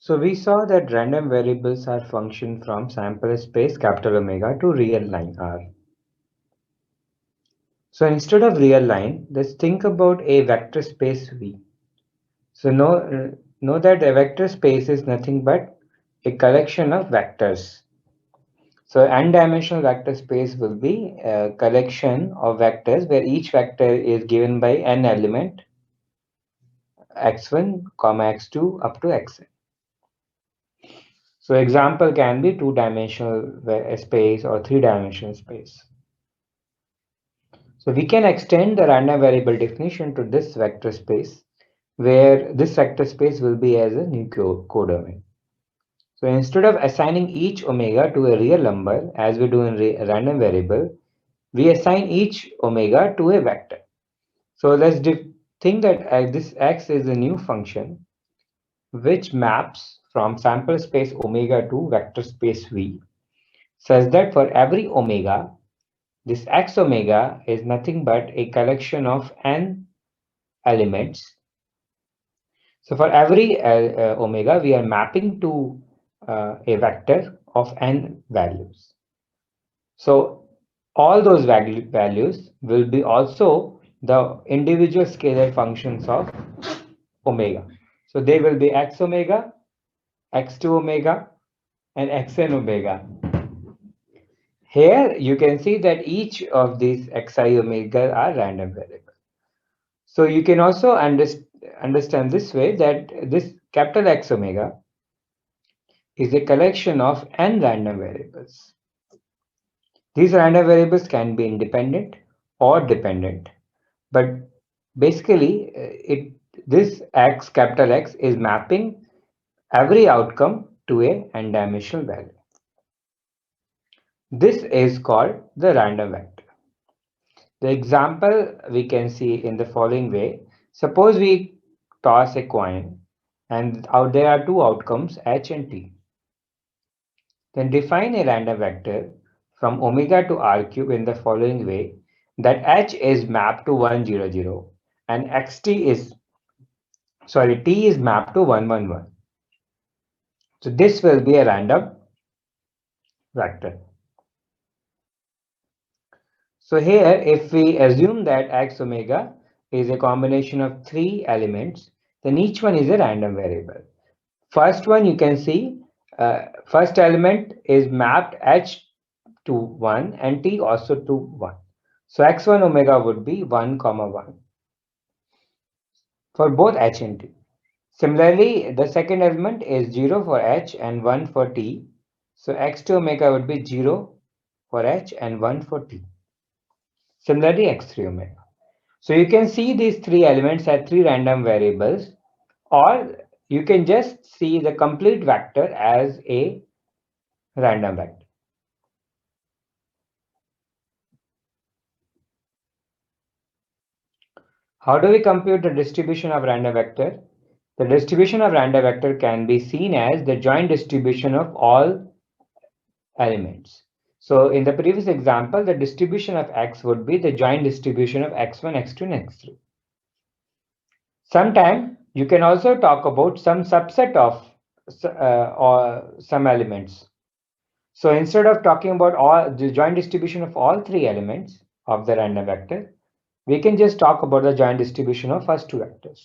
So we saw that random variables are function from sample space capital Omega to real line R. So instead of real line, let's think about a vector space V. So know that a vector space is nothing but a collection of vectors. So n-dimensional vector space will be a collection of vectors where each vector is given by n element x1, x2 up to xn. So example can be two-dimensional space or three-dimensional space. So we can extend the random variable definition to this vector space, where this vector space will be as a new codomain. So instead of assigning each omega to a real number as we do in random variable, we assign each omega to a vector. So let's think that this x is a new function which maps from sample space omega to vector space V, such that for every omega, this x omega is nothing but a collection of n elements. So for every omega, we are mapping to a vector of n values. So all those values will be also the individual scalar functions of omega. So they will be x omega, x2 omega, and xn omega. Here you can see that each of these xi omega are random variables. So you can also understand this way that this capital X omega is a collection of n random variables. These random variables can be independent or dependent, but basically this X capital X is mapping every outcome to a n-dimensional value. This is called the random vector. The example we can see in the following way. Suppose we toss a coin and out there are two outcomes h and t. Then define a random vector from omega to r cube in the following way, that h is mapped to 1 0 0 and t is mapped to 1 1 1. So this will be a random vector. So here if we assume that x omega is a combination of three elements, then each one is a random variable. First one you can see, first element is mapped h to 1 and t also to 1. So x1 omega would be 1 comma 1 for both h and t. Similarly, the second element is 0 for h and 1 for t. So x2 omega would be 0 for h and 1 for t. Similarly, x3 omega. So you can see these three elements as three random variables, or you can just see the complete vector as a random vector. How do we compute the distribution of random vector? The distribution of random vector can be seen as the joint distribution of all elements. So in the previous example, the distribution of x would be the joint distribution of x1, x2, and x3. Sometime you can also talk about some subset of or some elements. So instead of talking about all the joint distribution of all three elements of the random vector, we can just talk about the joint distribution of first two vectors.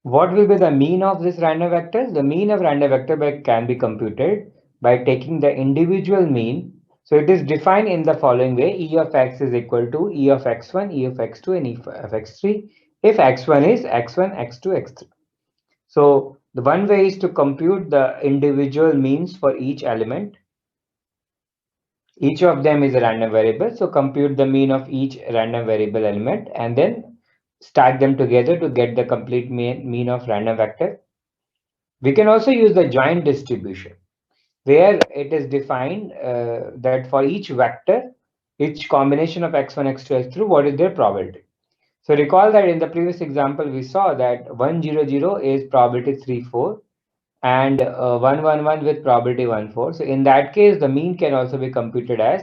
What will be the mean of this random vector? The mean of random vector can be computed by taking the individual mean. So it is defined in the following way: E of x is equal to E of x1, E of x2, and E of x3 if x1 is x1, x2, x3. So the one way is to compute the individual means for each element. Each of them is a random variable, so compute the mean of each random variable element and then stack them together to get the complete mean of random vector. We can also use the joint distribution, where it is defined that for each vector, each combination of x1, x2, x3, what is their probability. So recall that in the previous example, we saw that 1 0 0 is probability 3 4 and 1 1 1 with probability 1 4. So in that case, the mean can also be computed as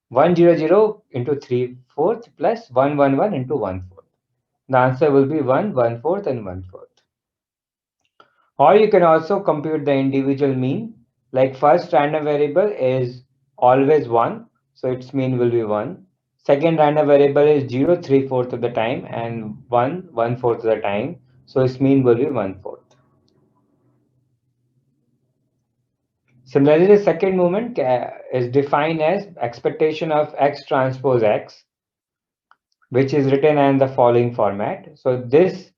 1 0 0 into 3 4 plus 1 1 1 into 1 4. The answer will be 1, 1/4, and 1/4. Or you can also compute the individual mean. Like first random variable is always 1, so its mean will be 1. Second random variable is 0 3/4 of the time and 1 1/4 of the time, so its mean will be 1/4. Similarly, the second moment is defined as expectation of x transpose x, which is written in the following format. So this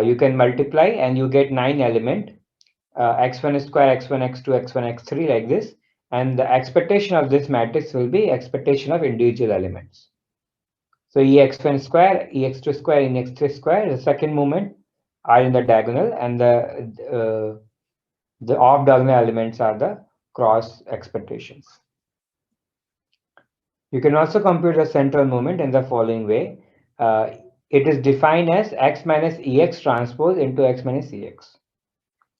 you can multiply and you get 9 element, x1 square, x1, x2, x1, x3 like this. And the expectation of this matrix will be expectation of individual elements. So ex1 square, ex2 square, and ex3 square, the second moment are in the diagonal, and the off diagonal elements are the cross expectations. You can also compute the central moment in the following way. It is defined as x minus ex transpose into x minus ex.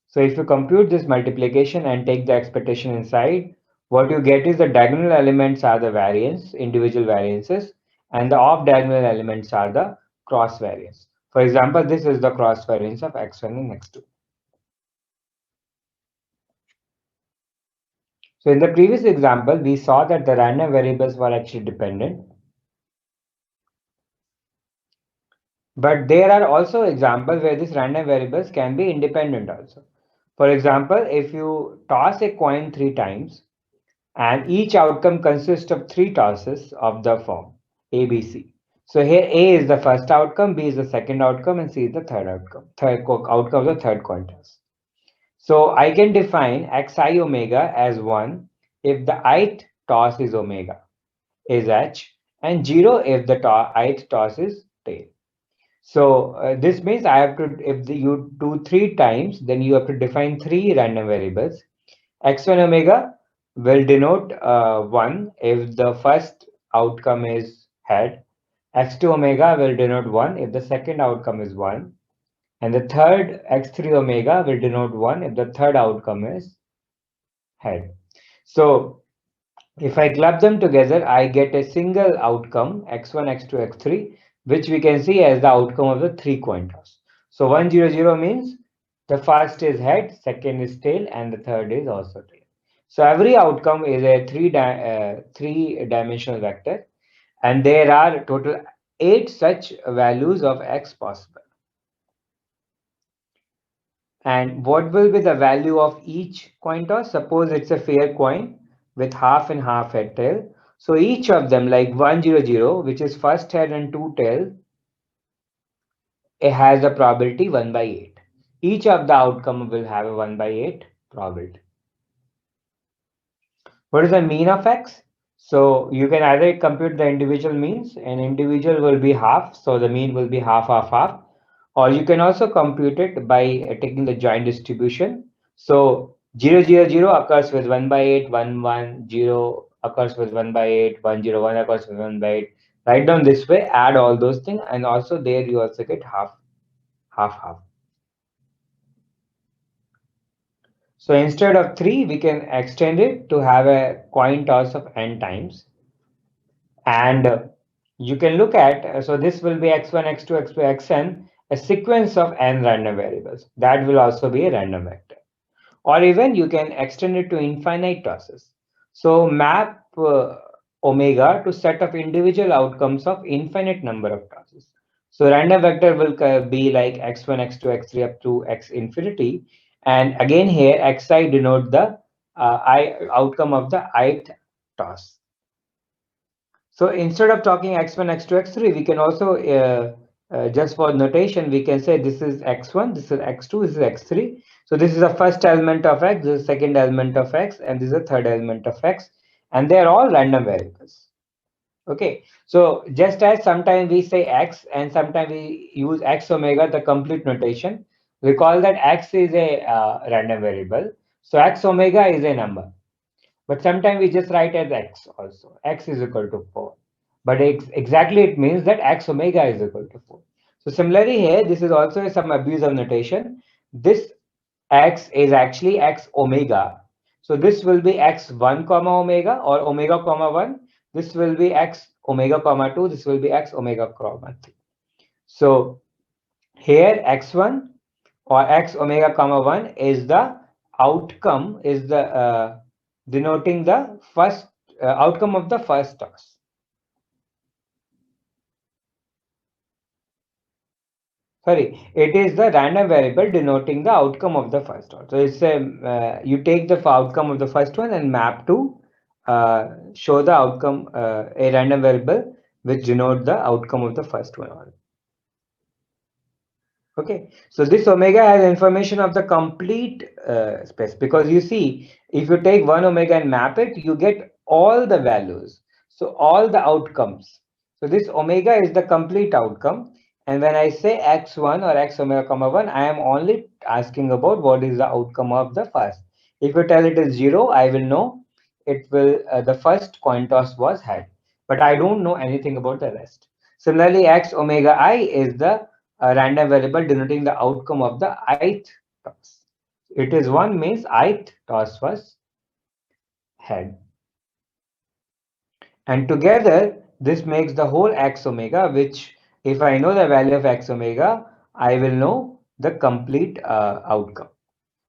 So if you compute this multiplication and take the expectation inside, what you get is the diagonal elements are the variance, individual variances, and the off diagonal elements are the cross variance. For example, this is the cross variance of x1 and x2. So in the previous example, we saw that the random variables were actually dependent. But there are also examples where these random variables can be independent also. For example, if you toss a coin 3 times, and each outcome consists of 3 tosses of the form A, B, C. So here A is the first outcome, B is the second outcome, and C is the third outcome, outcome of the third coin toss. So I can define xi omega as 1 if the ith toss is omega, is h, and 0 if the ith toss is tail. So this means I have to, if you do 3 times, then you have to define 3 random variables. X1 omega will denote 1 if the first outcome is head. X2 omega will denote 1 if the second outcome is 1. And the third X3 omega will denote 1 if the third outcome is head. So if I club them together, I get a single outcome x1, x2, x3, which we can see as the outcome of the 3 coin toss. So 1, 0, 0 means the first is head, second is tail, and the third is also tail. So every outcome is a three-dimensional vector, and there are total 8 such values of x possible. And what will be the value of each coin toss? Suppose it's a fair coin with half and half head tail. So each of them, like 1, 0, 0, which is first head and 2 tail, it has a probability 1 by 8. Each of the outcome will have a 1 by 8 probability. What is the mean of x? So you can either compute the individual means, and individual will be half, so the mean will be half, half, half. Or you can also compute it by taking the joint distribution. So 0, 0, 0 occurs with 1 by 8, 1, 1, 0 occurs with 1 by 8, 1, 0, 1 occurs with 1 by 8. Write down this way, add all those things, and also there you also get half, half, half. So instead of 3, we can extend it to have a coin toss of n times. And you can look at, so this will be x1, x2, x2, xn, a sequence of n random variables. That will also be a random vector. Or even you can extend it to infinite tosses. So map omega to set of individual outcomes of infinite number of tosses. So random vector will be like x1, x2, x3 up to x infinity. And again here xi denote the outcome of the ith toss. So instead of talking x1, x2, x3, we can also, just for notation, we can say this is x1, this is x2, this is x3. So this is the first element of x, this is the second element of x, and this is the third element of x. And they are all random variables. Okay, so just as sometimes we say x and sometimes we use x omega, the complete notation, recall that x is a random variable. So x omega is a number. But sometimes we just write as x also. X is equal to 4. But exactly it means that x omega is equal to 4. So similarly here, this is also some abuse of notation. This x is actually x omega. So this will be x1 comma omega or omega comma 1. This will be x omega comma 2. This will be x omega comma 3. So here x1 or x omega comma 1 is the outcome, is the denoting the first outcome of the first toss. Sorry, it is the random variable denoting the outcome of the first toss. So it's a you take the outcome of the first one and map to show the outcome, a random variable which denote the outcome of the first one. Okay, so this omega has information of the complete space, because you see, if you take one omega and map it, you get all the values, so all the outcomes. So this omega is the complete outcome, and when I say x1 or x omega comma 1, I am only asking about what is the outcome of the first. If you tell it is 0, I will know it will the first coin toss was had, but I don't know anything about the rest. Similarly, x omega I is the a random variable denoting the outcome of the ith toss. It is 1 means ith toss was had. And together, this makes the whole x omega, which if I know the value of x omega, I will know the complete outcome.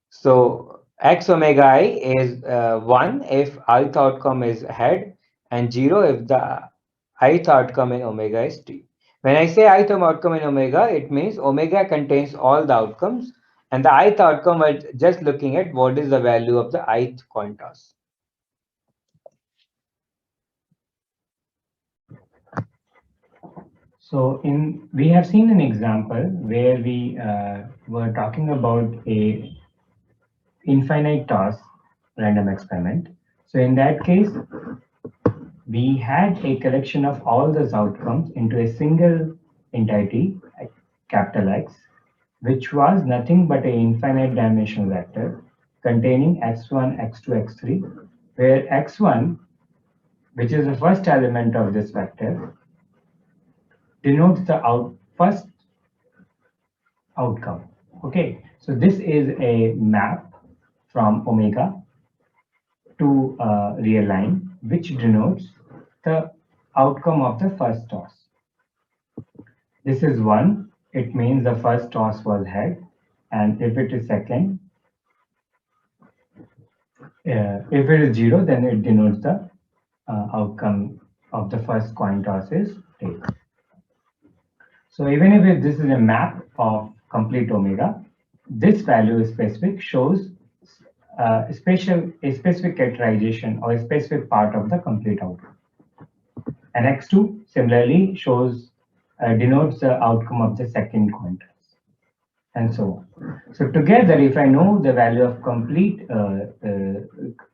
So x omega I is 1 if ith outcome is had, and 0 if the ith outcome in omega is t. When I say ith outcome in omega, it means omega contains all the outcomes, and the ith outcome, we're just looking at what is the value of the ith coin toss. So we have seen an example where we were talking about a infinite toss random experiment. So in that case, we had a collection of all those outcomes into a single entity, capital X, which was nothing but an infinite dimensional vector containing x1, x2, x3, where x1, which is the first element of this vector, denotes the first outcome. Okay, so this is a map from omega to real line, which denotes the outcome of the first toss. This is 1, it means the first toss was had, and if it is second, if it is 0, then it denotes the outcome of the first coin toss is taken. So even if this is a map of complete omega, this value is specific, shows a specific characterization or a specific part of the complete outcome. And x2 similarly shows denotes the outcome of the second coin toss, and so on. So together, if I know the value of complete,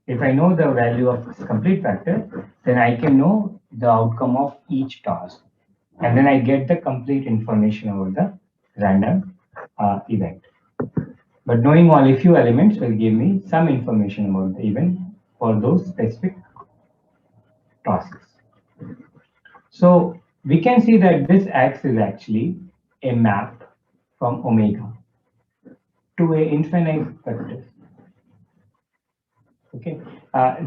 if I know the value of complete vector, then I can know the outcome of each toss, and then I get the complete information about the random event. But knowing only few elements will give me some information about the event for those specific tosses. So we can see that this X is actually a map from omega to a infinite vector. Okay,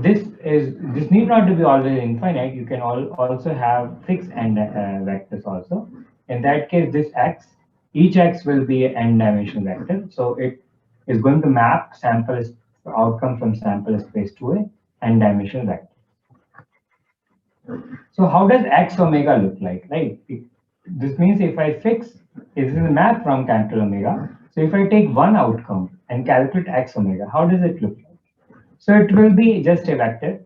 this need not to be always infinite. You can also have fixed n vectors also. In that case, this X, each X will be an n-dimensional vector. So it is going to map outcome from sample space to a n-dimensional vector. So how does x omega look like, right? This means if I fix, this is a map from capital omega. So if I take one outcome and calculate x omega, how does it look like? So it will be just a vector.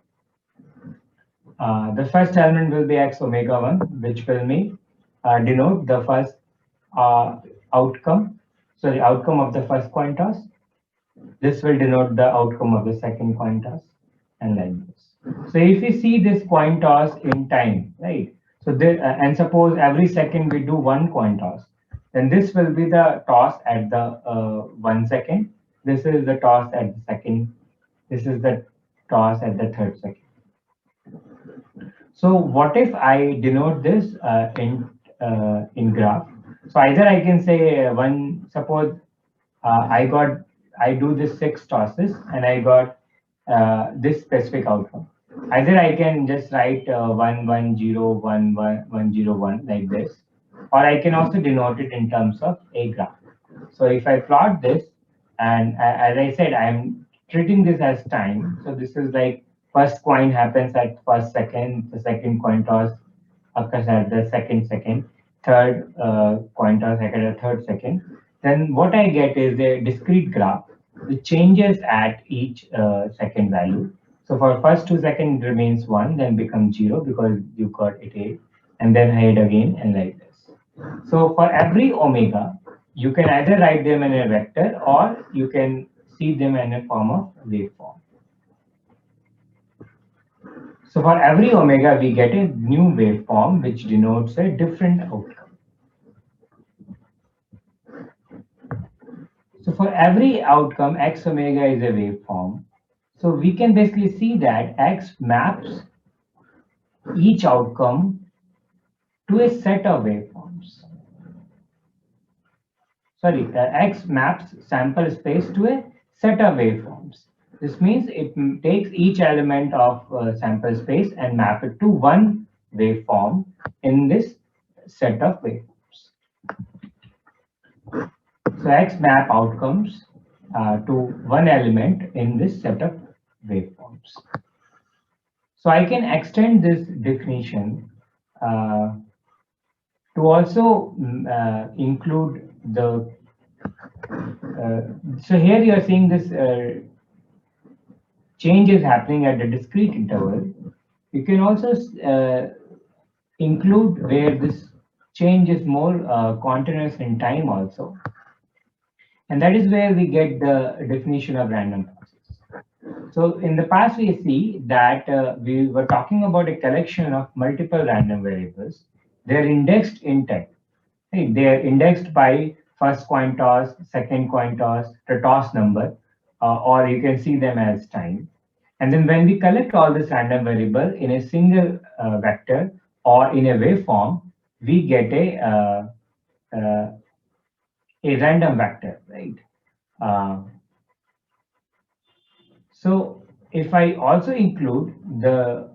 The first element will be x omega 1, which will denote the first outcome of the first coin toss. This will denote the outcome of the second coin toss, and like this. So if we see this coin toss in time, right? So and suppose every second we do one coin toss, then this will be the toss at the 1 second. This is the toss at the second. This is the toss at the third second. So what if I denote this in graph? So either I can say suppose I do this 6 tosses and I got this specific outcome. Either I can just write 1 1 0 1 1 1 0 1 like this, or I can also denote it in terms of a graph. So if I plot this, and as I said, I'm treating this as time. So this is like first coin happens at first second, the second coin toss occurs at the second, third coin toss occurs at third second. Then what I get is a discrete graph which changes at each second value. So for first 2 seconds it remains 1, then becomes 0 because you got it 8, and then head again and like this. So for every omega, you can either write them in a vector or you can see them in a form of waveform. So for every omega, we get a new waveform which denotes a different outcome. So for every outcome, x omega is a waveform. So we can basically see that x maps each outcome to a set of waveforms. Sorry, x maps sample space to a set of waveforms. This means it takes each element of sample space and map it to one waveform in this set of waveforms. So x map outcomes to one element in this set of waveforms. So I can extend this definition to also include the, so here you are seeing this change is happening at a discrete interval. You can also include where this change is more continuous in time also. And that is where we get the definition of random process. So in the past, we see that we were talking about a collection of multiple random variables. They're indexed in time. Right? They're indexed by first coin toss, second coin toss, the toss number, or you can see them as time. And then when we collect all this random variable in a single vector or in a waveform, we get a random vector, right? So if I also include the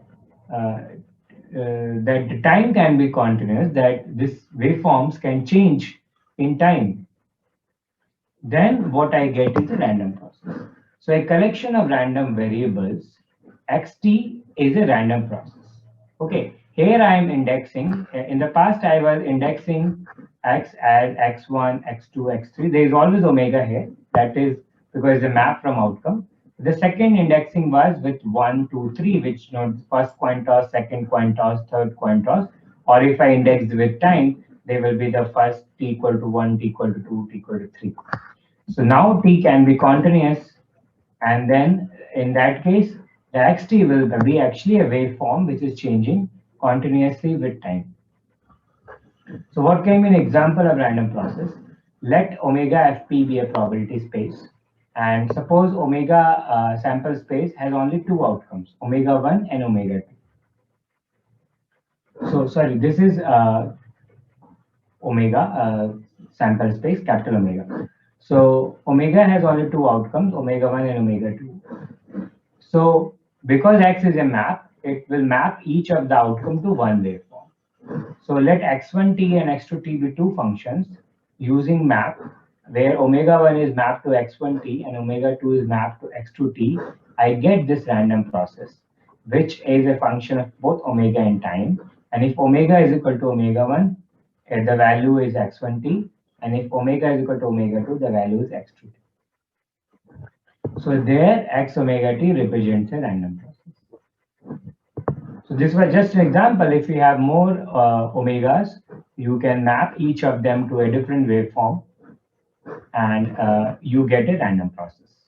that the time can be continuous, that this waveforms can change in time, then what I get is a random process. So a collection of random variables, xt is a random process. Okay, here I am indexing. In the past, I was indexing x as x1, x2, x3. There is always omega here. That is because the map from outcome. The second indexing was with 1, 2, 3, which denotes first coin toss, second coin toss, third coin toss. Or if I indexed with time, they will be the first t equal to 1, t equal to 2, t equal to 3. So now t can be continuous, and then in that case, the xt will be actually a waveform which is changing continuously with time. So what can be an example of random process? Let omega fp be a probability space, and suppose omega sample space has only two outcomes, omega 1 and omega 2. So sorry, this is omega sample space, capital omega. So omega has only two outcomes, omega 1 and omega 2. So because x is a map, it will map each of the outcome to one waveform. So let x1t and x2t be two functions using map, where omega 1 is mapped to x1t and omega 2 is mapped to x2t. I get this random process, which is a function of both omega and time. And if omega is equal to omega 1, the value is x1t. And if omega is equal to omega 2, the value is x2t. So there x omega t represents a random process. So this was just an example. If you have more omegas, you can map each of them to a different waveform, and you get a random process.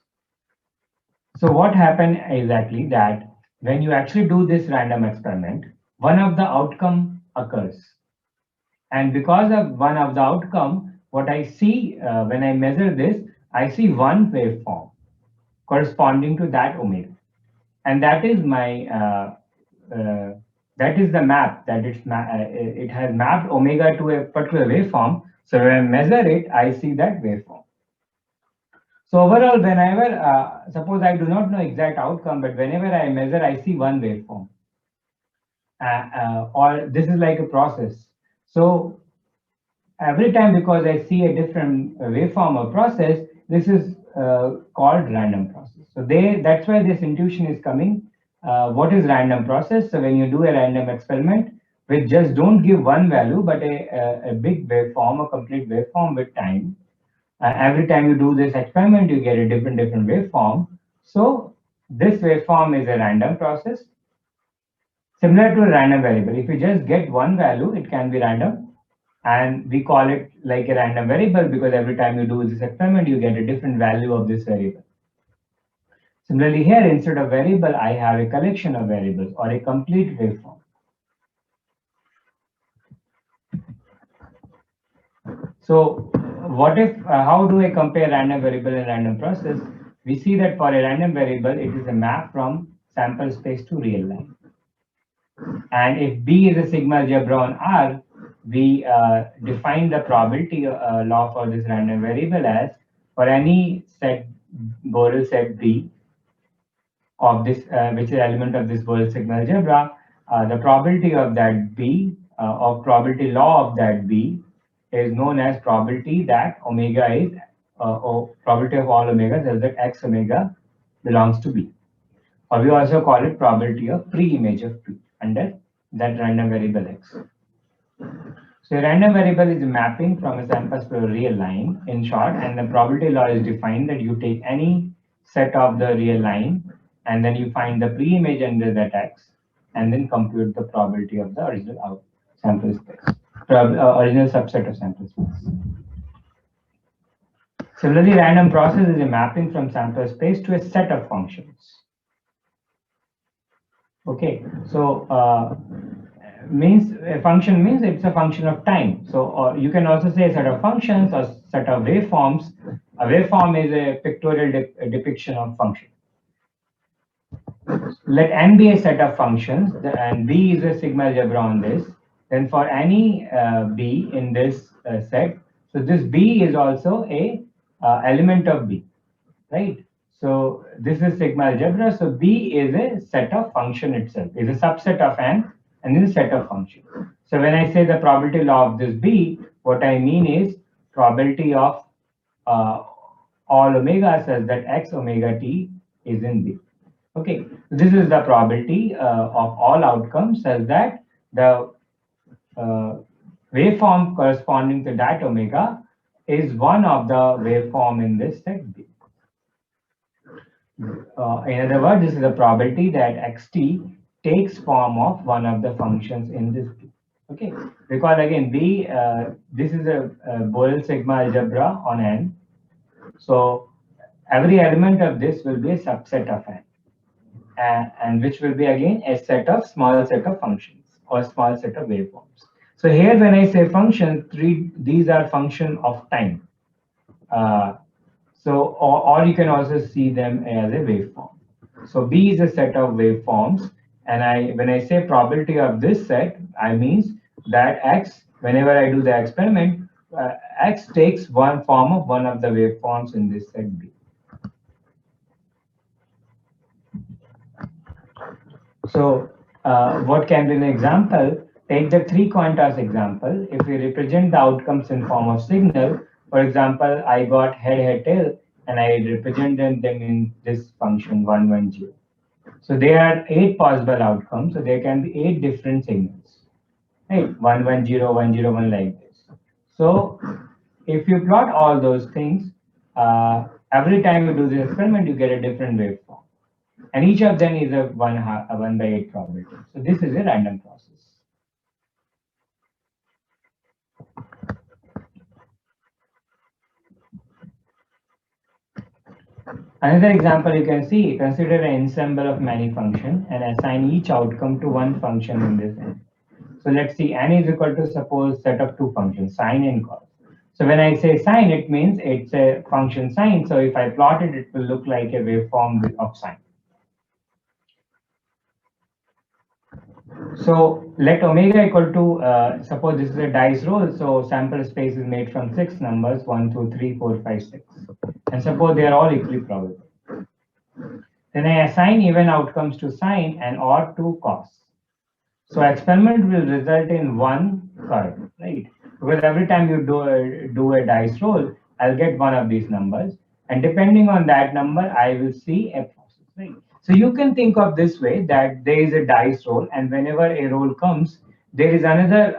So what happened exactly that when you actually do this random experiment, one of the outcome occurs. And because of one of the outcome, what I see when I measure this, I see one waveform corresponding to that omega. And that is my that is the map that it has mapped omega to a particular waveform. So when I measure it, I see that waveform. So overall, whenever suppose I do not know exact outcome, but whenever I measure, I see one waveform. Or this is like a process. So every time, because I see a different waveform or process, this is called random process. So that's why this intuition is coming. What is random process? So when you do a random experiment, which just don't give one value, but a big waveform, a complete waveform with time. Every time you do this experiment, you get a different waveform. So this waveform is a random process, similar to a random variable. If you just get one value, it can be random, and we call it like a random variable because every time you do this experiment, you get a different value of this variable. Similarly here, instead of variable, I have a collection of variables or a complete waveform. So what if, how do I compare random variable and random process? We see that for a random variable, it is a map from sample space to real line. And if B is a sigma algebra on R, we define the probability law for this random variable as for any set Borel set B of this, which is element of this Borel sigma algebra, the probability of that B, or probability law of that B, is known as probability that omega is, or probability of all omegas is that X omega belongs to B. Or we also call it probability of pre-image of P under that random variable X. So a random variable is a mapping from a sample to a real line, in short, and the probability law is defined that you take any set of the real line and then you find the pre-image under that X and then compute the probability of the original sample space, original subset of sample space. Similarly, random process is a mapping from sample space to a set of functions. Okay, so means a function means it's a function of time. So you can also say a set of functions or set of waveforms. A waveform is a pictorial depiction of function. Let n be a set of functions, and B is a sigma algebra on this. Then for any B in this set, so this B is also a element of B, right? So this is sigma algebra. So B is a set of function itself, is a subset of n, and then a set of function. So when I say the probability law of this B, what I mean is probability of all omega says that X omega t is in B. Okay, this is the probability of all outcomes such that the waveform corresponding to that omega is one of the waveform in this set B. In other words, this is the probability that xt takes form of one of the functions in this B. Okay, because again B, this is a Borel sigma algebra on n. So every element of this will be a subset of n. And which will be again a small set of functions or small set of waveforms. So here when I say function, these are function of time. Or you can also see them as a waveform. So B is a set of waveforms, and when I say probability of this set, I means that X, whenever I do the experiment, X takes one form of one of the waveforms in this set B. So what can be an example? Take the 3 coin toss example. If we represent the outcomes in form of signal, for example, I got head, head, tail, and I represented them in this function 1, 1, 0. So there are 8 possible outcomes. So there can be 8 different signals, right? 1, 1, 0, 1, 0, 1 like this. So if you plot all those things, every time you do this experiment, you get a different waveform. And each of them is a 1 by 8 probability. So this is a random process. Another example you can see, consider an ensemble of many functions and assign each outcome to one function in this n. So let's see, n is equal to suppose set of 2 functions, sine and cos. So when I say sine, it means it's a function sine. So if I plot it, it will look like a waveform of sine. So let omega equal to, suppose this is a dice roll. So sample space is made from 6 numbers, 1, 2, 3, 4, 5, 6. And suppose they are all equally probable. Then I assign even outcomes to sine and odd to cos. So experiment will result in one curve, right? because every time you do a dice roll, I'll get one of these numbers, and depending on that number, I will see a process. Right. So you can think of this way that there is a dice roll, and whenever a roll comes, there is another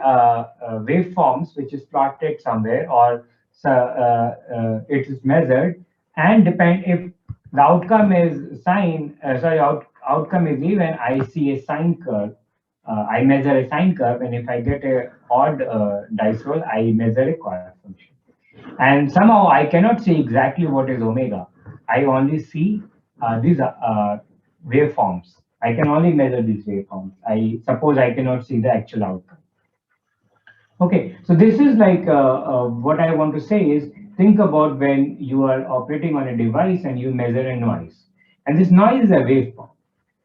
waveforms which is plotted somewhere, or it is measured, and depend if the outcome is outcome is even, I see a sine curve. I measure a sine curve, and if I get a odd dice roll, I measure a cos function. And somehow I cannot see exactly what is omega. I only see these waveforms. I can only measure these waveforms. I suppose I cannot see the actual outcome. Okay, so this is like what I want to say is, think about when you are operating on a device and you measure a noise. And this noise is a waveform.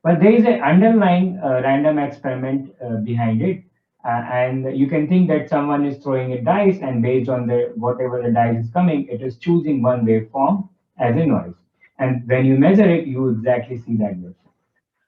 But there is an underlying random experiment behind it. And you can think that someone is throwing a dice, and based on the whatever the dice is coming, it is choosing one waveform as a noise. And when you measure it, you exactly see that waveform.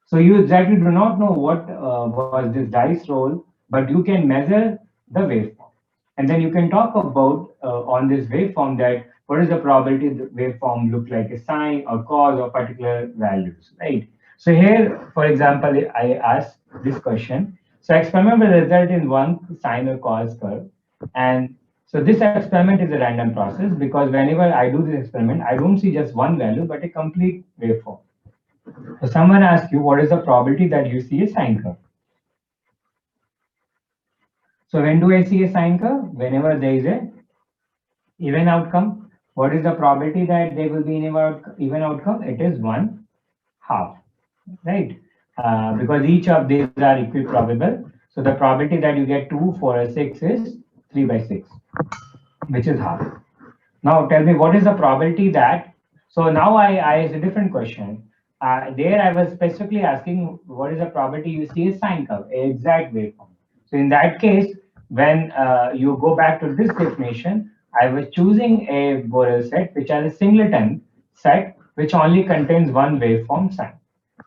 So you exactly do not know what was this dice roll, but you can measure the waveform. And then you can talk about on this waveform that what is the probability the waveform look like a sine or cos or particular values, right? So here, for example, I ask this question. So experiment will result in one sine or cos curve. And so this experiment is a random process, because whenever I do this experiment, I don't see just one value, but a complete waveform. So someone asks you, what is the probability that you see a sine curve? So when do I see a sine curve? Whenever there is a even outcome. What is the probability that there will be an even outcome? It is 1/2, right? Because each of these are equiprobable. So the probability that you get 2, 4, or 6 is 3/6, which is half. Now tell me, what is the probability that, so now I ask a different question. There I was specifically asking, what is the probability you see a sine curve, a exact waveform. So in that case, when you go back to this definition, I was choosing a Borel set, which has a singleton set, which only contains one waveform sine.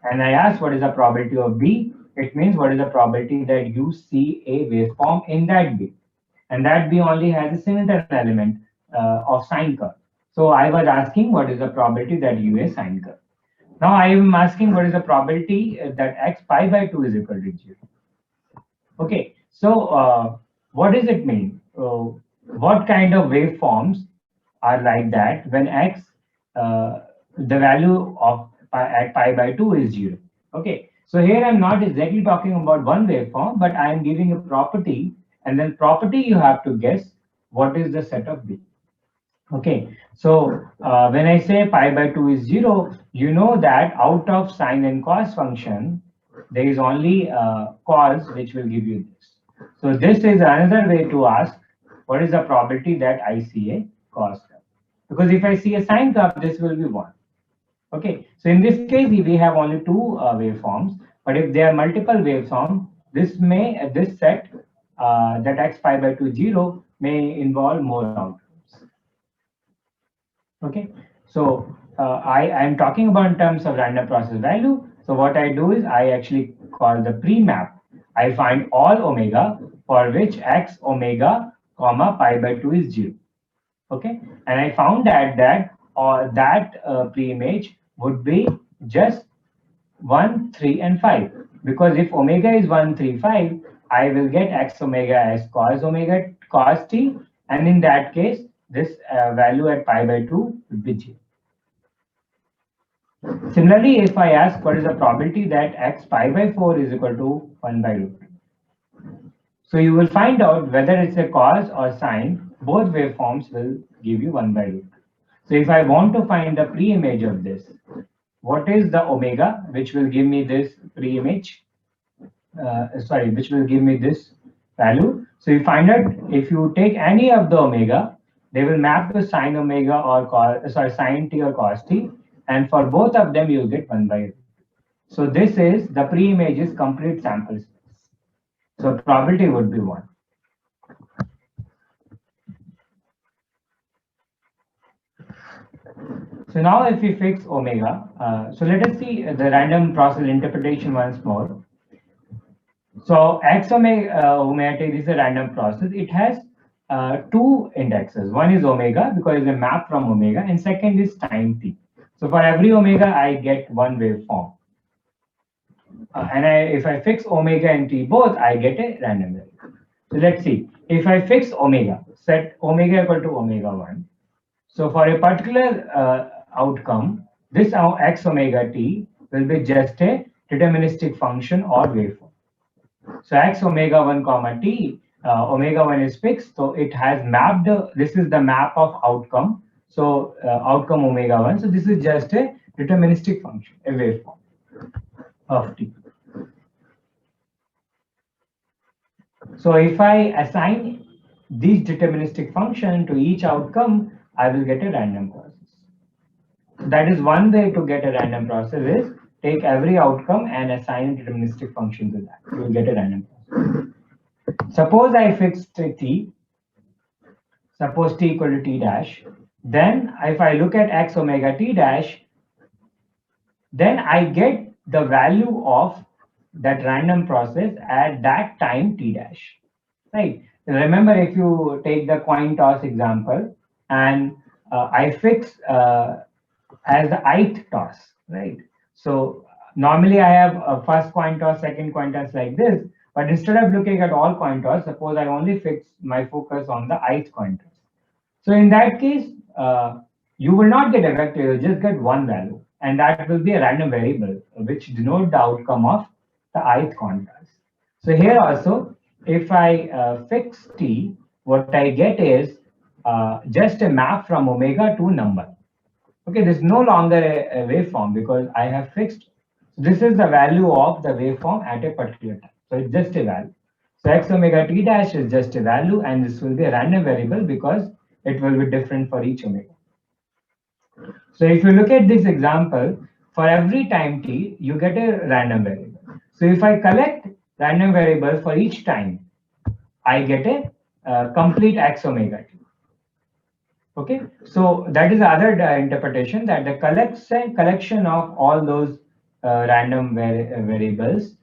And I asked, what is the probability of B? It means what is the probability that you see a waveform in that B? And that B only has a singleton element of sine curve. So I was asking, what is the probability that you a sine curve? Now I am asking, what is the probability that x pi by 2 is equal to 0? Okay, so what does it mean? What kind of waveforms are like that when x, the value of at pi by 2 is 0? Okay, so here I'm not exactly talking about one waveform, but I am giving a property, and then property you have to guess what is the set of B. Okay, so when I say pi by 2 is 0, you know that out of sine and cos function, there is only cos which will give you this. So this is another way to ask, what is the probability that I see a cos curve? Because if I see a sine curve, this will be 1. Okay, so in this case, we have only two waveforms, but if there are multiple waveforms, this set that x pi by 2 0 may involve more outcomes. Okay, so I am talking about in terms of random process value. So what I do is I actually call the pre-map. I find all omega for which x omega comma pi by 2 is 0. Okay, and I found that pre-image would be just 1, 3, and 5. Because if omega is 1, 3, 5, I will get x omega as cos omega cos t, and in that case, this value at pi by 2 would be 0. Similarly, if I ask what is the probability that x pi by 4 is equal to 1 by root 2. So you will find out whether it's a cos or sine, both waveforms will give you 1 by root 2. So if I want to find the pre-image of this, what is the omega, which will give me this pre-image? Which will give me this value. So you find out if you take any of the omega, they will map to sine omega or sine t or cos t, and for both of them you get 1 by root 2. So this is the pre-image is complete sample space. So probability would be 1. So now if we fix omega, so let us see the random process interpretation once more. So x omega, omega t is a random process. It has two indexes. One is omega because it's a map from omega, and second is time t. So for every omega, I get one waveform. If I fix omega and t both, I get a random variable. So let's see. If I fix omega, set omega equal to omega 1. So for a particular outcome, this x omega t will be just a deterministic function or waveform. So x omega 1 comma t, omega 1 is fixed, so it has mapped, this is the map of outcome. So outcome omega 1, so this is just a deterministic function, a waveform of t. So if I assign these deterministic function to each outcome, I will get a random process. That is one way to get a random process is take every outcome and assign a deterministic function to that. You will get a random process. Suppose I fixed t, suppose t equal to t dash. Then if I look at x omega t dash, then I get the value of that random process at that time t dash, right? Remember, if you take the coin toss example, and I fix as the ith toss, right? So normally I have a first coin toss, second coin toss like this, but instead of looking at all coin toss, suppose I only fix my focus on the ith coin toss. So in that case, you will not get a vector, you'll just get one value, and that will be a random variable which denote the outcome of the ith coin toss. So here also, if I fix t, what I get is just a map from omega to number. Okay, this is no longer a waveform because I have fixed. This is the value of the waveform at a particular time. So it's just a value. So x omega t dash is just a value, and this will be a random variable because it will be different for each omega. So if you look at this example, for every time t, you get a random variable. So if I collect random variables for each time, I get a complete x omega t. Okay, so that is the other interpretation, that the collection of all those random variables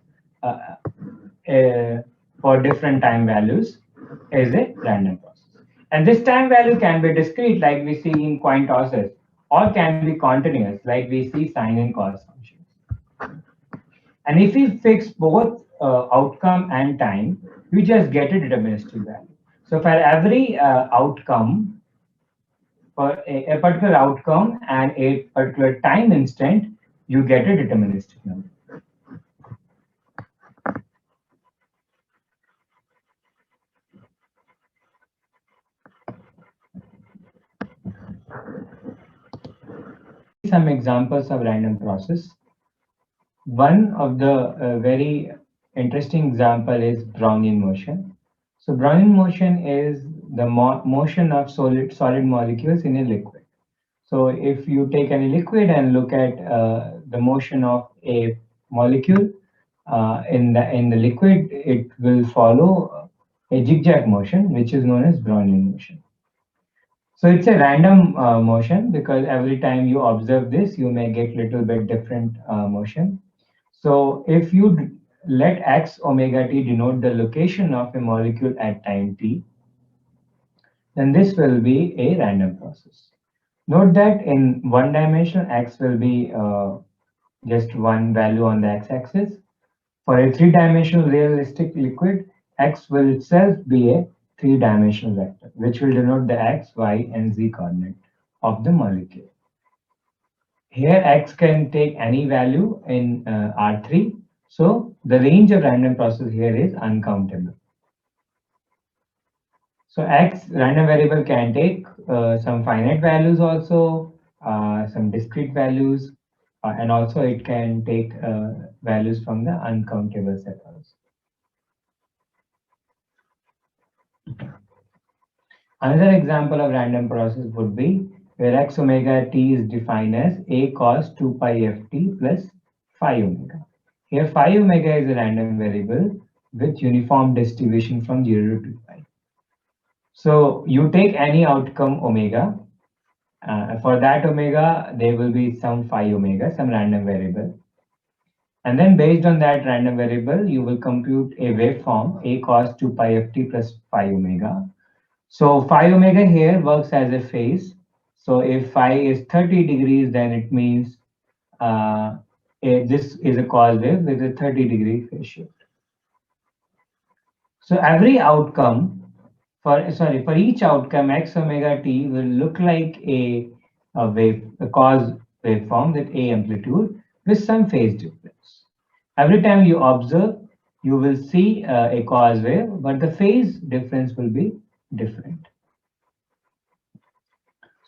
for different time values is a random process. And this time value can be discrete like we see in coin tosses, or can be continuous like we see sine and cos functions. And if we fix both outcome and time, you just get a deterministic value. So for every outcome, for a particular outcome and a particular time instant, you get a deterministic number. Some examples of random process. One of the very interesting example is Brownian motion. So Brownian motion is the motion of solid molecules in a liquid. So if you take any liquid and look at the motion of a molecule in the liquid, it will follow a zigzag motion, which is known as Brownian motion. So it's a random motion because every time you observe this, you may get little bit different motion. So if you let x omega t denote the location of a molecule at time t, then this will be a random process. Note that in one dimension, x will be just one value on the x-axis. For a three-dimensional realistic liquid, x will itself be a three-dimensional vector, which will denote the x, y, and z coordinate of the molecule. Here, x can take any value in R3. So the range of random process here is uncountable. So x random variable can take some finite values also, some discrete values, and also it can take values from the uncountable set also. Another example of random process would be where x omega t is defined as a cos 2 pi ft plus phi omega. Here phi omega is a random variable with uniform distribution from 0 to 2 pi. So you take any outcome omega. For that omega, there will be some phi omega, some random variable. And then based on that random variable, you will compute a waveform a cos 2 pi ft plus phi omega. So phi omega here works as a phase. So if phi is 30 degrees, then it means this is a cause wave with a 30-degree phase shift. So every outcome for each outcome, x omega t will look like a cause waveform with a amplitude with some phase difference. Every time you observe, you will see a cause wave, but the phase difference will be different.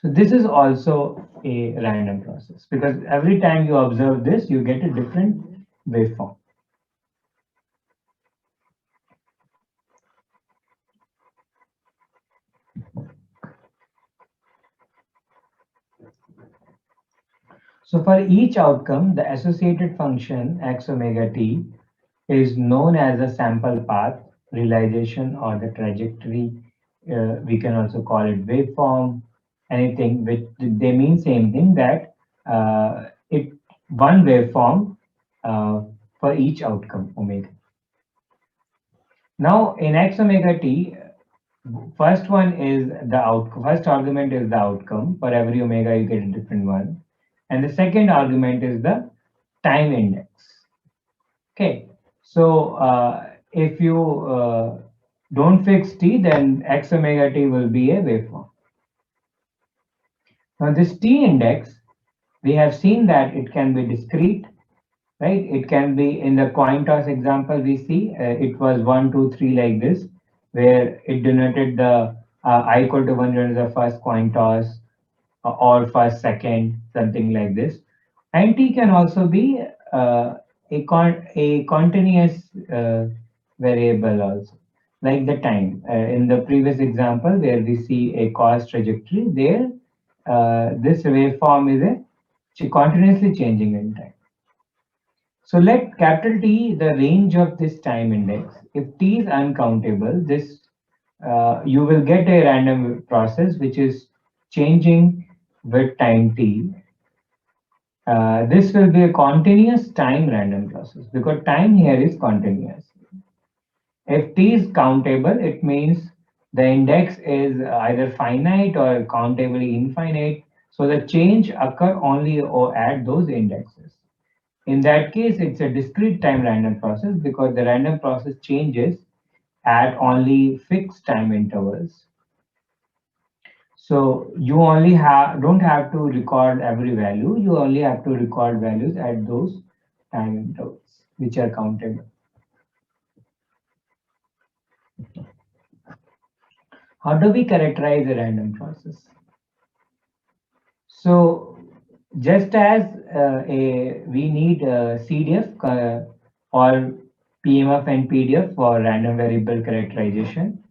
So this is also a random process because every time you observe this, you get a different waveform. So for each outcome, the associated function x omega t is known as the sample path, realization, or the trajectory. We can also call it waveform, anything which they mean same thing, that it one waveform for each outcome omega. Now in x omega t, first one is the first argument is the outcome. For every omega, you get a different one. And the second argument is the time index. Okay, so if you don't fix t, then x omega t will be a waveform. Now this t index, we have seen that it can be discrete, right? It can be, in the coin toss example we see, it was 1, 2, 3 like this, where it denoted the I equal to 1 is the first coin toss, or first, second, something like this. And t can also be a continuous variable also, like the time. In the previous example where we see a cos trajectory, there this waveform is continuously changing in time. So let capital T the range of this time index. If t is uncountable, this you will get a random process which is changing with time t. This will be a continuous time random process because time here is continuous. If t is countable, it means the index is either finite or countably infinite. So the change occur only or at those indexes. In that case, it's a discrete time random process because the random process changes at only fixed time intervals. So you only don't have to record every value. You only have to record values at those time intervals, which are countable. How do we characterize a random process? So just as we need CDF or PMF and PDF for random variable characterization,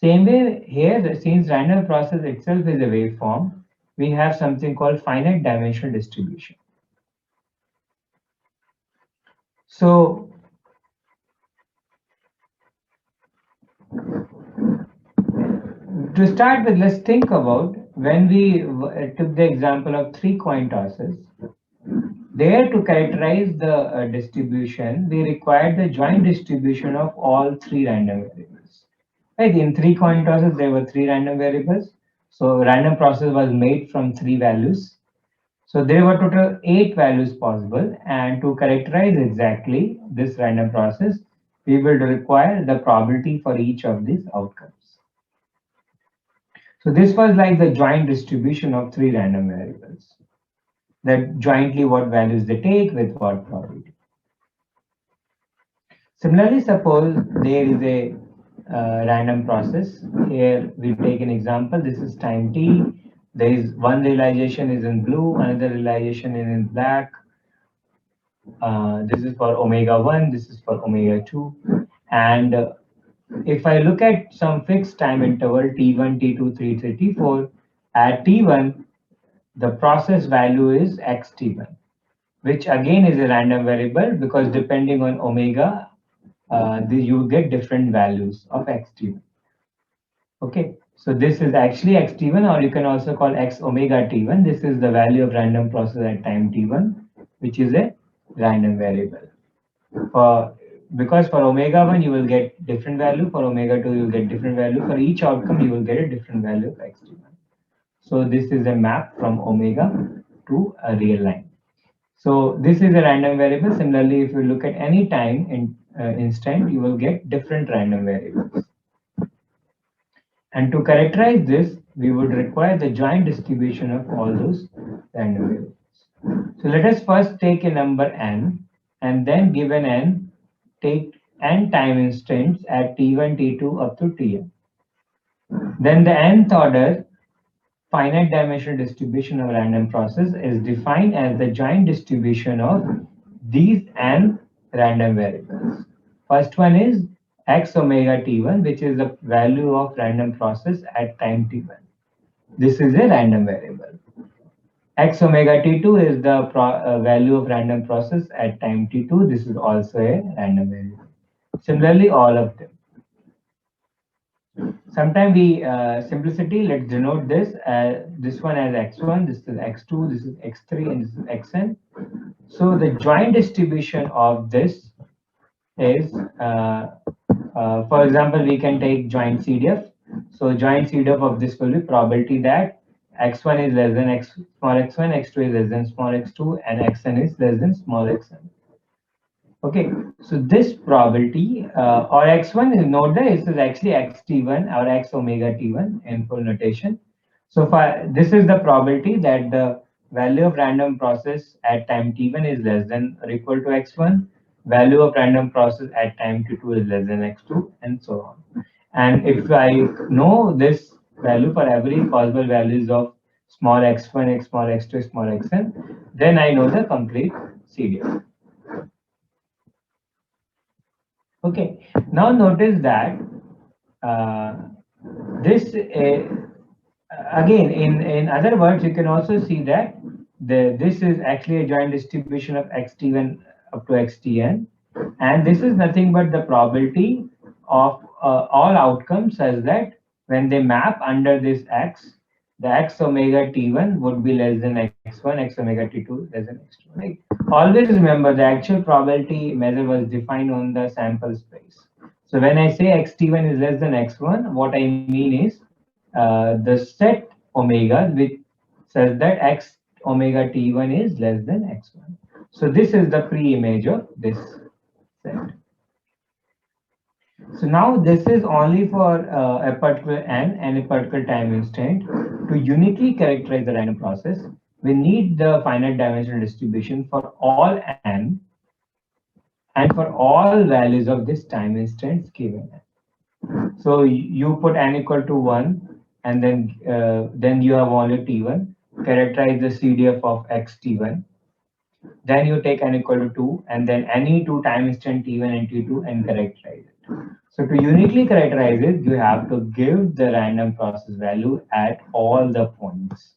same way here, since random process itself is a waveform, we have something called finite dimensional distribution. So to start with, let's think about when we took the example of 3 coin tosses. There, to characterize the distribution, we required the joint distribution of all 3 random variables. Right? In 3 coin tosses, there were 3 random variables. So random process was made from 3 values. So there were total 8 values possible. And to characterize exactly this random process, we will require the probability for each of these outcomes. So this was like the joint distribution of 3 random variables, that jointly what values they take with what probability. Similarly, suppose there is a random process. Here we take an example. This is time t. There is one realization is in blue, another realization is in black. This is for omega 1, this is for omega 2. And if I look at some fixed time interval t1, t2, t3, t4, at t1, the process value is xt1, which again is a random variable because depending on omega, you get different values of xt1. Okay, so this is actually xt1, or you can also call x omega t1. This is the value of random process at time t1, which is a random variable. because for omega 1 you will get different value, for omega 2 you will get different value, for each outcome you will get a different value of xt1. So this is a map from omega to a real line. So this is a random variable. Similarly, if you look at any time in instant, you will get different random variables. And to characterize this, we would require the joint distribution of all those random variables. So let us first take a number n, and then given n, take n time instants at t1, t2 up to tn. Then the nth order finite dimensional distribution of random process is defined as the joint distribution of these n random variables. First one is x omega t1, which is the value of random process at time t1. This is a random variable. X omega t2 is the value of random process at time t2. This is also a random variable. Similarly, all of them. Sometimes we simplicity, let's denote this one as x1, this is x2, this is x3, and this is xn. So the joint distribution of this is, for example, we can take joint CDF. So joint CDF of this will be probability that x1 is less than small x1, x2 is less than small x2, and xn is less than small xn. Okay, so this probability or x1 is note that it is actually xt1 or x omega t1 in full notation. So this is the probability that the value of random process at time t1 is less than or equal to x1, value of random process at time t2 is less than x2, and so on. And if I know this value for every possible values of small x1, x small x2, small xn, then I know the complete CDF. Okay, now notice that this again in other words you can also see that this is actually a joint distribution of xt1 up to xtn, and this is nothing but the probability of all outcomes such that when they map under this x, the x omega t1 would be less than x1, x omega t2 less than x2, right? Always remember the actual probability measure was defined on the sample space. So when I say xt1 is less than x1, what I mean is the set omega which says that x omega t1 is less than x1. So this is the pre-image of this set. So now this is only for a particular n and a particular time instant. To uniquely characterize the random process, we need the finite dimensional distribution for all n and for all values of this time instants given. So you put n equal to 1, and then you have only t1. Characterize the CDF of x t1. Then you take n equal to 2, and then any two time instant t1 and t2 and characterize it. So to uniquely characterize it, you have to give the random process value at all the points.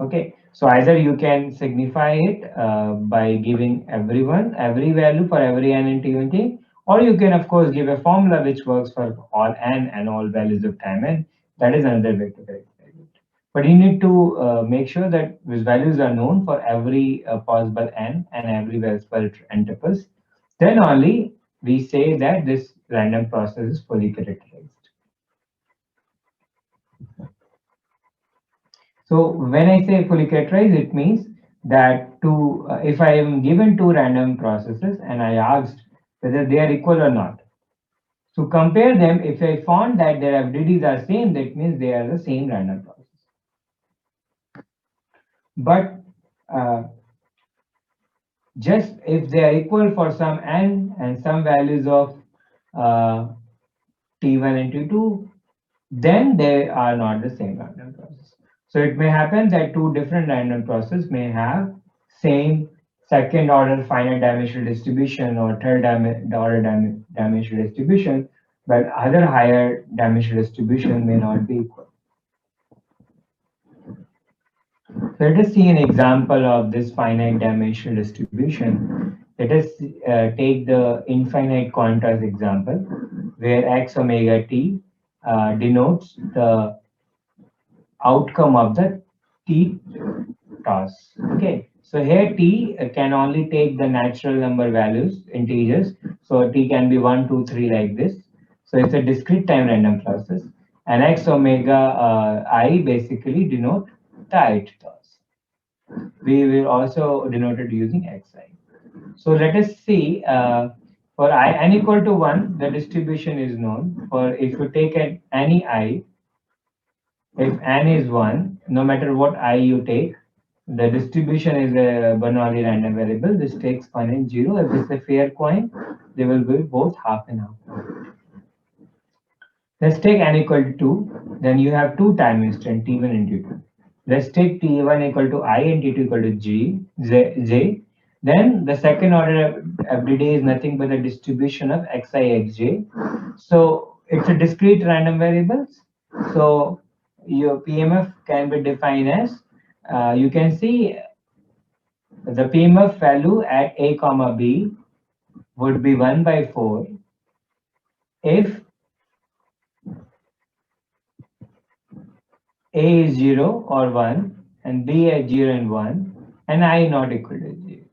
Okay, so either you can signify it by giving every value for every n in t1, or you can of course give a formula which works for all n and all values of time n. That is another way to characterize it. But you need to make sure that these values are known for every possible n and every possible n tuples. Then only we say that this random process is fully characterized. So when I say fully characterized, it means that if I am given two random processes and I asked whether they are equal or not, to compare them, if I found that their FDDs are same, that means they are the same random process. But just if they are equal for some n and some values of t1 and t2, then they are not the same random process. So it may happen that two different random processes may have same second order finite dimensional distribution or third order dimensional distribution, but other higher dimensional distribution may not be equal. So let us see an example of this finite dimensional distribution. Let us take the infinite quantize example, where x omega t denotes the outcome of the t toss. Okay, So here t can only take the natural number values, integers. So t can be 1, 2, 3 like this. So it's a discrete time random process. And x omega I basically denote the ith loss. We will also denote it using xi. So let us see, for I n equal to 1, the distribution is known. For if you take any I, if n is 1, no matter what I you take, the distribution is a Bernoulli random variable. This takes 1 and 0. If it's a fair coin, they will be both half and half. Let's take n equal to 2. Then you have two time instant t1 and t2. Let's take t1 equal to I and t2 equal to j. Then the second order every day is nothing but the distribution of xi xj. So it's a discrete random variables. So your PMF can be defined as, you can see the PMF value at a comma b would be 1 by 4 if a is 0 or 1 and b is 0 and 1 and I not equal to 0.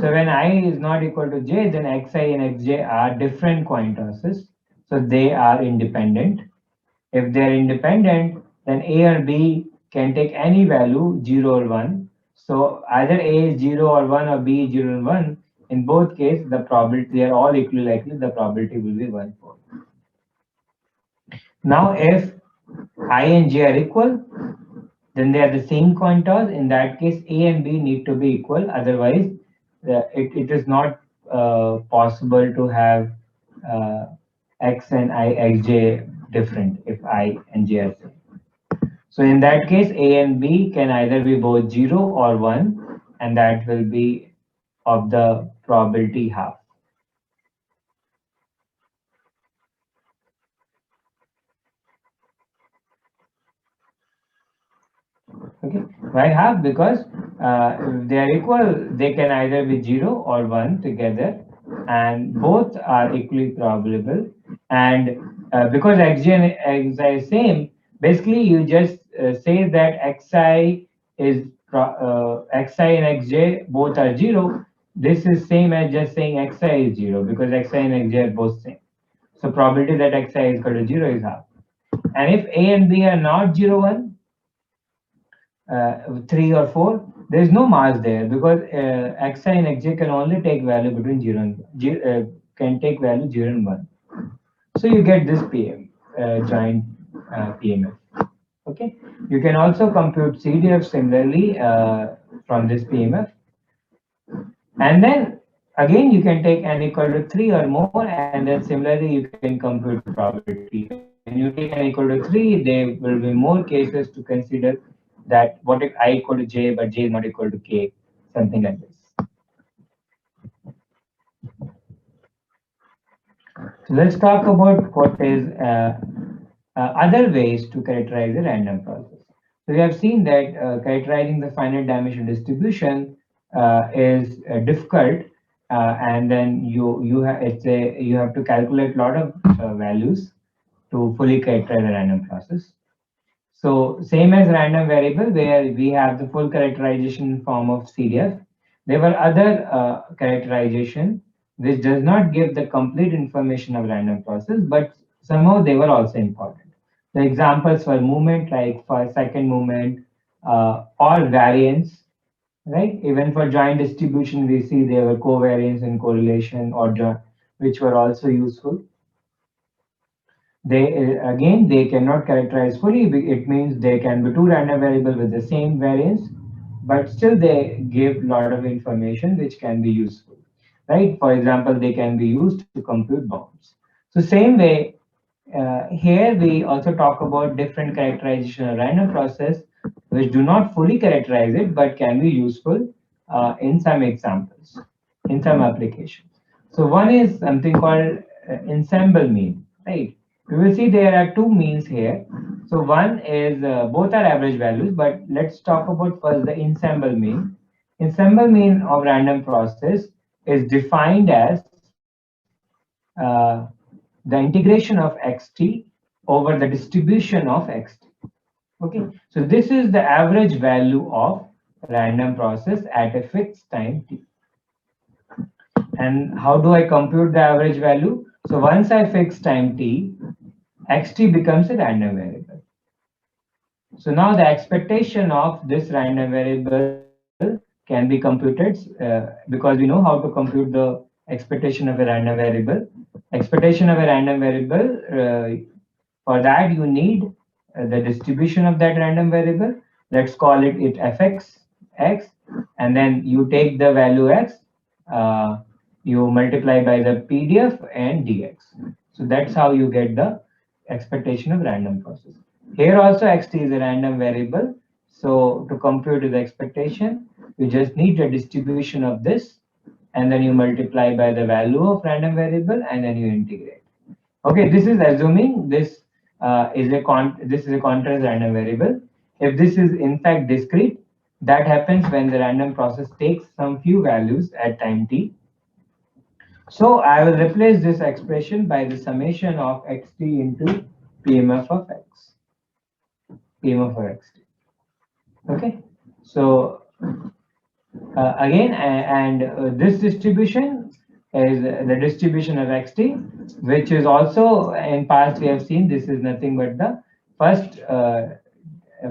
So when I is not equal to j, then xi and xj are different coin tosses. So they are independent. If they are independent, then a or b can take any value 0 or 1. So either a is 0 or 1 or b is 0 and 1. In both cases, the probability, they are all equally likely, the probability will be 1/4. Now if I and j are equal, then they are the same coin toss. In that case, a and b need to be equal. Otherwise, it is not possible to have uh, x and I xj different if I and j are same. So in that case, a and b can either be both 0 or 1, and that will be of the probability half. Okay, why half? Because if they are equal, they can either be 0 or 1 together, and both are equally probable. And because xj and xi is same, basically you just say that xi is xi and xj both are 0. This is same as just saying xi is 0 because xi and xj are both same. So probability that xi is equal to 0 is half. And if a and b are not 0, 1, 3 or 4, there is no mass there because xi and xj can only take value between 0 and can take value 0 and 1. So you get this joint PMF. Okay, you can also compute CDF similarly from this PMF, and then again you can take n equal to 3 or more, and then similarly you can compute probability. When you take n equal to 3, there will be more cases to consider that what if I equal to j but j is not equal to k, something like this. So let's talk about what is other ways to characterize a random process. So we have seen that characterizing the finite dimension distribution is difficult, and then you have to calculate a lot of values to fully characterize a random process. So same as random variable where we have the full characterization in form of CDF, there were other characterization which does not give the complete information of random process, but somehow they were also important. The examples were movement, like for second movement, or variance, right? Even for joint distribution, we see there were covariance and correlation, or which were also useful. They again, they cannot characterize fully. It means there can be two random variables with the same variance, but still they give a lot of information which can be useful, right? For example, they can be used to compute bounds. So same way, here we also talk about different characterization of random process which do not fully characterize it but can be useful in some examples, in some applications. So one is something called ensemble mean, right? We will see there are two means here. So one is both are average values, but let's talk about first the ensemble mean. Ensemble mean of random process is defined as the integration of xt over the distribution of xt. Okay, so this is the average value of random process at a fixed time t. And how do I compute the average value? So once I fix time t, xt becomes a random variable. So now the expectation of this random variable can be computed because we know how to compute the expectation of a random variable. Expectation of a random variable, for that you need the distribution of that random variable. Let's call it fx x, and then you take the value x, uh, you multiply by the pdf and dx. So that's how you get the expectation of random process. Here also xt is a random variable. So to compute the expectation, you just need the distribution of this, and then you multiply by the value of random variable, and then you integrate. Okay, this is assuming this this is a contrast random variable. If this is in fact discrete, that happens when the random process takes some few values at time t. So I will replace this expression by the summation of xt into PMF of x, PMF of xt. Okay, so again, this distribution is the distribution of xt, which is also in past we have seen this is nothing but the first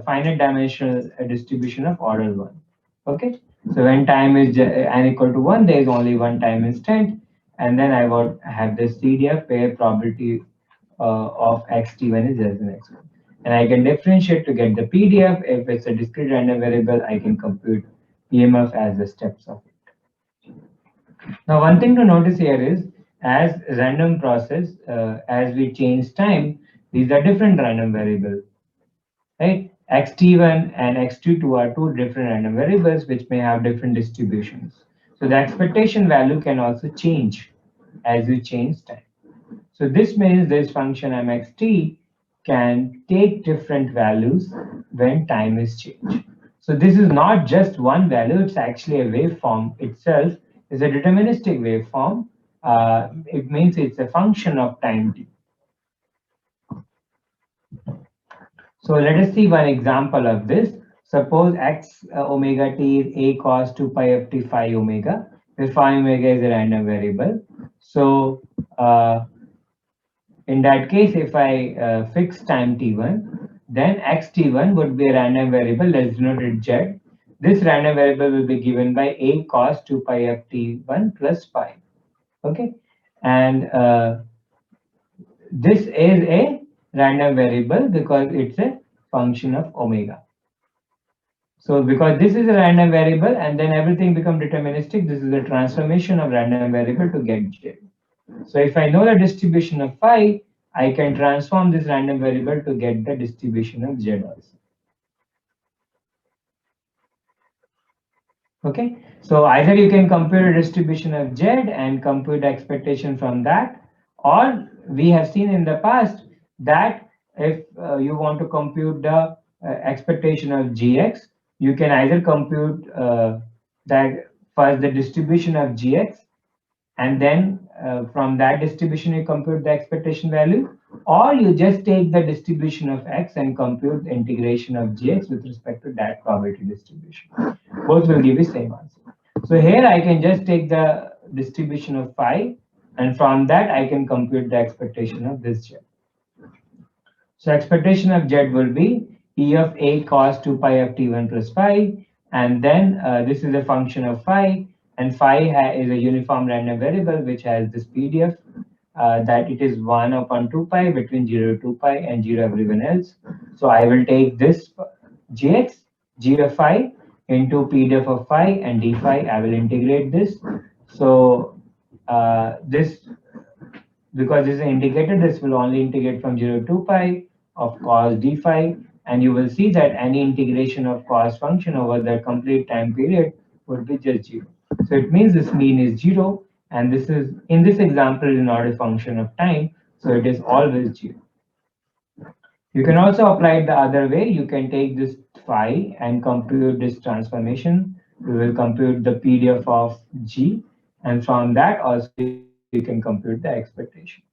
finite dimensional distribution of order 1. Okay, so when time is n equal to 1, there is only one time instant, and then I would have this CDF where probability of xt1 is less than x1. And I can differentiate to get the PDF. If it's a discrete random variable, I can compute PMF as the steps of it. Now, one thing to notice here is as random process, as we change time, these are different random variables, right? xt1 and xt2 are two different random variables which may have different distributions. So the expectation value can also change as you change time. So this means this function mxt can take different values when time is changed. So this is not just one value, it's actually a waveform itself. It's a deterministic waveform. It means it's a function of time t. So let us see one example of this. Suppose x omega t is a cos 2 pi f t phi omega, where phi omega is a random variable. So in that case, if I fix time t1, then xt1 would be a random variable, let's denote it z. This random variable will be given by a cos 2 pi f t1 plus phi. Okay, and this is a random variable because it's a function of omega. So because this is a random variable and then everything becomes deterministic, this is a transformation of random variable to get z. So if I know the distribution of phi, I can transform this random variable to get the distribution of z also. Okay, so either you can compute a distribution of z and compute the expectation from that, or we have seen in the past that if you want to compute the expectation of gx, you can either compute that first the distribution of gx, and then from that distribution you compute the expectation value, or you just take the distribution of x and compute the integration of gx with respect to that probability distribution. Both will give you same answer. So here I can just take the distribution of phi, and from that I can compute the expectation of this z. So expectation of z will be e of a cos 2 pi f t1 plus phi, and then this is a function of phi, and phi is a uniform random variable which has this PDF that it is 1 upon 2 pi between 0 to 2 pi and 0 everyone else. So I will take this gx, g of phi into PDF of phi and d phi. I will integrate this. So this, because this is indicated, this will only integrate from 0 to 2 pi of cos d phi, and you will see that any integration of cos function over the complete time period would be just 0. So it means this mean is 0, and this is, in this example, is not a function of time, so it is always 0. You can also apply it the other way. You can take this phi and compute this transformation. We will compute the PDF of g, and from that also you can compute the expectation.